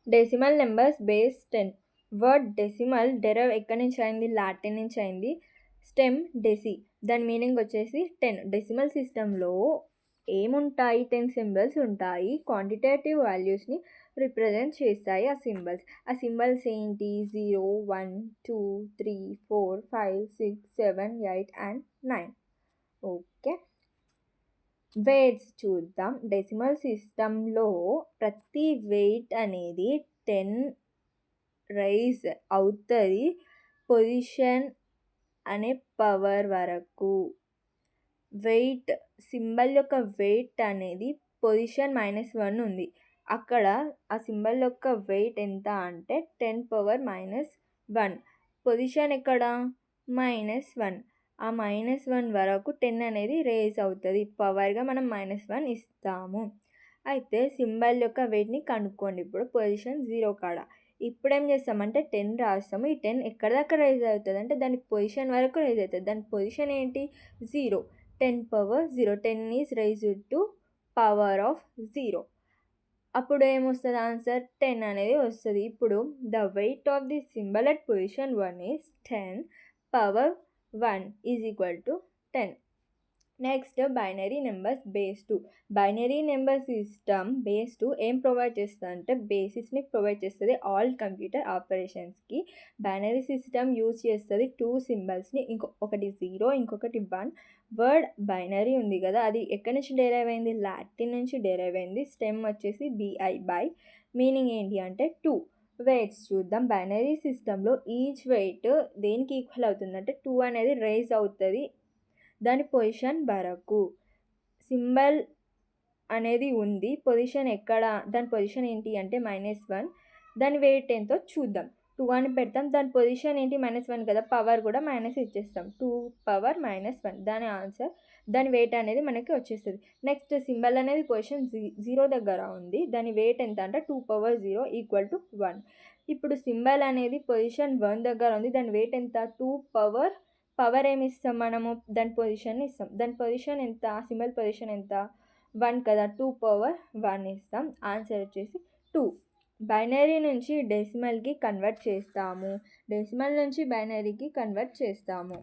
Decimal numbers base 10. Word decimal derive ఎక్కడి నుంచి అయింది? లాటిన్ నుంచి అయింది. స్టెమ్ డెసి, దాని మీనింగ్ వచ్చేసి 10. డెసిమల్ సిస్టంలో ఏముంటాయి? 10 సింబల్స్ ఉంటాయి. క్వాంటిటేటివ్ వాల్యూస్ని రిప్రజెంట్ చేస్తాయి ఆ సింబల్స్. ఆ సింబల్స్ ఏంటి? 0, 1, 2, 3, 4, 5, 6, 7, 8 and 9. ఓకే, వెయిట్స్ చూద్దాం. డెసిమల్ సిస్టంలో ప్రతి వెయిట్ అనేది 10 రైజ్ అవుతుంది పొజిషన్ అనే పవర్ వరకు. వెయిట్ సింబల్ యొక్క వెయిట్ అనేది పొజిషన్ -1 ఉంది. అక్కడ ఆ సింబల్ యొక్క వెయిట్ ఎంత అంటే 10⁻⁻1. పొజిషన్ ఎక్కడ? -1. ఆ -1 వరకు 10 అనేది రేజ్ అవుతుంది. పవర్గా మనం -1 ఇస్తాము. అయితే సింబల్ యొక్క వెయిట్ని కనుక్కోండి. ఇప్పుడు పొజిషన్ 0 కాడ ఇప్పుడు ఏం చేస్తామంటే 10 రాస్తాము. ఈ 10 ఎక్కడ దాకా రైజ్ అవుతుంది అంటే దాని పొజిషన్ వరకు రైజ్ అవుతుంది. దాని పొజిషన్ ఏంటి? 0. 10⁻0. 10 is raised to power of 0. అప్పుడు ఏమొస్తుంది ఆన్సర్? 10 అనేది వస్తుంది. ఇప్పుడు the weight of the symbol at position 1 is 10⁻1 is equal to 10. Next binary numbers base 2. Binary number system base 2 ఏం ప్రొవైడ్ చేస్తుంది అంటే బేసిస్ని ప్రొవైడ్ చేస్తుంది ఆల్ కంప్యూటర్ ఆపరేషన్స్కి. బైనరీ సిస్టమ్ యూజ్ చేస్తుంది 2 సింబల్స్ని, ఒకటి 0, ఇంకొకటి 1. వర్డ్ బైనరీ ఉంది కదా, అది ఎక్కడి నుంచి డెరైవ్ అయింది? లాటిన్ నుంచి డెరైవ్ అయింది. స్టెమ్ వచ్చేసి BI బై, మీనింగ్ ఏంటి అంటే 2. వెయిట్స్ చూద్దాం. బైనరీ సిస్టంలో ఈచ్ వెయిట్ దేనికి ఈక్వల్ అవుతుందంటే 2 అనేది రైజ్ అవుతుంది దాని పొజిషన్ వరకు. సింబల్ అనేది ఉంది, పొజిషన్ ఎక్కడ? దాని పొజిషన్ ఏంటి అంటే -1. దాని వెయిట్ ఎంతో చూద్దాం. 2 అని పెడతాం. దాని పొజిషన్ ఏంటి? -1 కదా, పవర్ కూడా మైనస్ ఇచ్చేస్తాం. 2⁻−1 దాని ఆన్సర్. దాని వెయిట్ అనేది మనకి వచ్చేస్తుంది. నెక్స్ట్ సింబల్ అనేది పొజిషన్ 0 దగ్గర ఉంది. దాని వెయిట్ ఎంత అంటే 2⁻0 ఈక్వల్ టు 1. ఇప్పుడు సింబల్ అనేది పొజిషన్ 1 దగ్గర ఉంది. దాని వెయిట్ ఎంత? 2 పవర్ ఏమి ఇస్తాం మనము? దాని పొజిషన్ని ఇస్తాం. దాని పొజిషన్ ఎంత? సింబల్ పొజిషన్ ఎంత? 1 కదా, 2⁻1 ఇస్తాం. ఆన్సర్ వచ్చేసి 2. బైనరీ నుంచి డెసిమల్కి కన్వర్ట్ చేస్తాము. డెసిమల్ నుంచి బైనరీకి కన్వర్ట్ చేస్తాము.